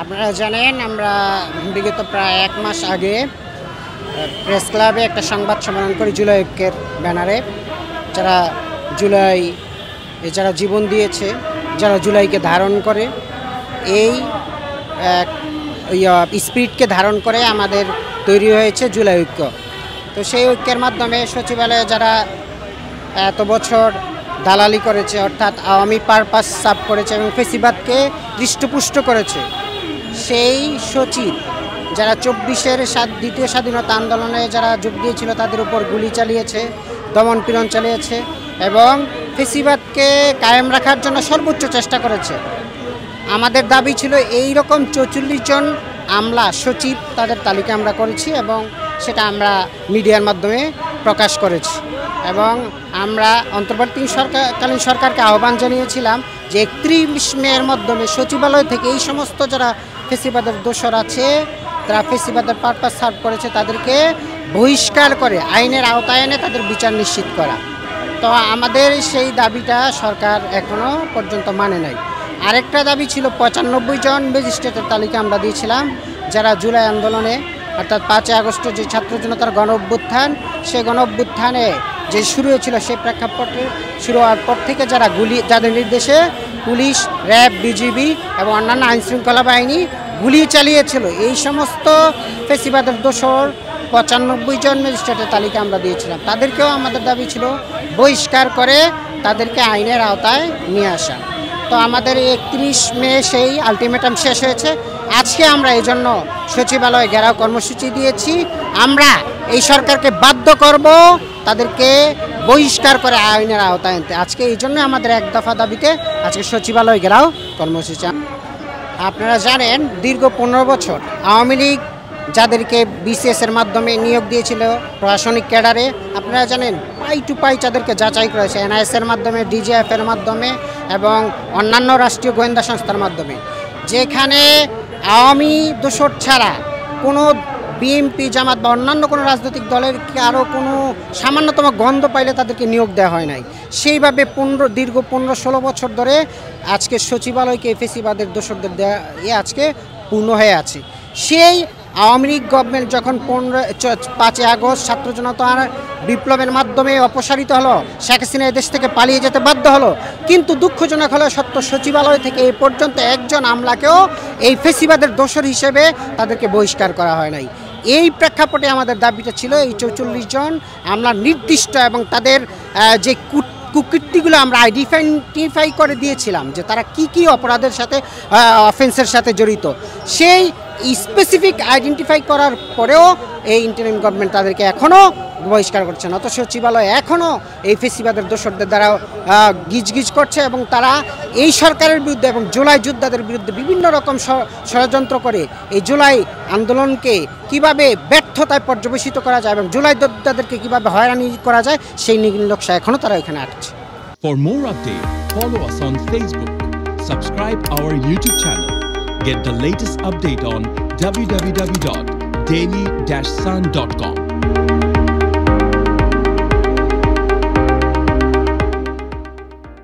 আপনারা জানেন আমরা বিগত প্রায় 1 মাস আগে প্রেস ক্লাবে একটা সংবাদ সম্মেলন করি জুলাই ঐক্যের ব্যানারে। যারা জীবন দিয়েছে, যারা জুলাইকে ধারণ করে, এই স্পিরিটকে ধারণ করে আমাদের তৈরি হয়েছে জুলাই ঐক্য। তো সেই ঐক্যের মাধ্যমে সচিবালয়ে যারা এত বছর দালালি করেছে, অর্থাৎ আওয়ামী পারপাস সার্ভ করেছে এবং ফেসিবাদকে হৃষ্টপুষ্ট করেছে, সেই সচিব যারা 24-এর দ্বিতীয় স্বাধীনতা আন্দোলনে যারা যোগ দিয়েছিল তাদের উপর গুলি চালিয়েছে, দমন পীড়ন চালিয়েছে এবং ফেসিবাদকে কায়েম রাখার জন্য সর্বোচ্চ চেষ্টা করেছে। আমাদের দাবি ছিল এই রকম 44 জন আমলা সচিব, তাদের তালিকা আমরা করেছি এবং সেটা আমরা মিডিয়ার মাধ্যমে প্রকাশ করেছি এবং আমরা অন্তর্বর্তীকালীন সরকারকে আহ্বান জানিয়েছিলাম যে 31 মের মাধ্যমে সচিবালয় থেকে এই সমস্ত যারা ফেসিবাদের দোষর আছে, তারা ফেসিবাদের পারপাস সার্ভ করেছে, তাদেরকে বহিষ্কার করে আইনের আওতায় এনে তাদের বিচার নিশ্চিত করা। তো আমাদের সেই দাবিটা সরকার এখনও পর্যন্ত মানে নাই। আরেকটা দাবি ছিল 95 জন ম্যাজিস্ট্রেটের তালিকা আমরা দিয়েছিলাম, যারা জুলাই আন্দোলনে অর্থাৎ 5 আগস্টের যে ছাত্র জনতার গণ অভ্যুত্থান, সেই গণ অভ্যুত্থানে যে শুরু হয়েছিল সেই প্রেক্ষাপটে শুরু হওয়ার পর থেকে যাদের নির্দেশে পুলিশ, র্যাব, বিজিবি এবং অন্যান্য আইনশৃঙ্খলা বাহিনী গুলি চালিয়েছিল, এই সমস্ত ফেসিবাদের দোষর 95 জন ম্যাজিস্ট্রেটের তালিকা আমরা দিয়েছিলাম। তাদেরকেও আমাদের দাবি ছিল বহিষ্কার করে তাদেরকে আইনের আওতায় নিয়ে আসা। তো আমাদের 31 মে সেই আলটিমেটাম শেষ হয়েছে। আজকে আমরা এই জন্য সচিবালয়ে ঘেরাও কর্মসূচি দিয়েছি। আমরা এই সরকারকে বাধ্য করব তাদেরকে বহিষ্কার করে আইনের আওতায় আনতে। আজকে এই জন্য আমাদের এক দফা দাবিতে আজকে সচিবালয় ঘেরাও কর্মসূচি। আপনারা জানেন দীর্ঘ 15 বছর আওয়ামী লীগ যাদেরকে বিসিএসের মাধ্যমে নিয়োগ দিয়েছিল প্রশাসনিক ক্যাডারে, আপনারা জানেন পাই টু পাই তাদেরকে যাচাই করেছে এনআইএসের মাধ্যমে, ডিজিএফের মাধ্যমে এবং অন্যান্য রাষ্ট্রীয় গোয়েন্দা সংস্থার মাধ্যমে। যেখানে আওয়ামী দোসর ছাড়া কোনো বিএনপি, জামাত বা অন্যান্য কোনো রাজনৈতিক দলের আরও কোনো সামান্যতম গন্ধ পাইলে তাদেরকে নিয়োগ দেওয়া হয় নাই। সেইভাবে দীর্ঘ 15-16 বছর ধরে আজকে সচিবালয়কে ফেসিবাদের দোসরদের দেওয়া আজকে পূর্ণ হয়ে আছে। সেই আওয়ামী লীগ গভর্নমেন্ট যখন 5 আগস্ট ছাত্র জনতার বিপ্লবের মাধ্যমে অপসারিত হলো, শেখ হাসিনা দেশ থেকে পালিয়ে যেতে বাধ্য হলো, কিন্তু দুঃখজনক হলো সত্য সচিবালয় থেকে এই পর্যন্ত একজন আমলাকেও এই ফেসিবাদের দোসর হিসেবে তাদেরকে বহিষ্কার করা হয় নাই। এই প্রেক্ষাপটে আমাদের দাবিটা ছিল এই 44 জন আমলা নির্দিষ্ট এবং তাদের যে কুকীর্তিগুলো আমরা আইডেন্টিফাই করে দিয়েছিলাম যে তারা কি অপরাধের সাথে অফেন্সের সাথে জড়িত, সেই স্পেসিফিক আইডেন্টিফাই করার পরেও এই ইন্টারিম গভর্নমেন্ট তাদেরকে এখনও বহিষ্কার করছে না। অত সচিবালয় এখনও এই ফেসিবাদের দোসরদের দ্বারা গিজগিজ করছে এবং তারা এই সরকারের বিরুদ্ধে এবং জুলাই যোদ্ধাদের বিরুদ্ধে বিভিন্ন রকম ষড়যন্ত্র করে এই জুলাই আন্দোলনকে কিভাবে ব্যর্থতায় পর্যবেসিত করা যায় এবং জুলাই যোদ্ধাদেরকে কিভাবে হয়রানি করা যায় সেই নীল নকশা এখনও তারা এখানে আটছে। For more updates, follow us on Facebook, subscribe our YouTube channel, get the latest update on www.daily-sun.com.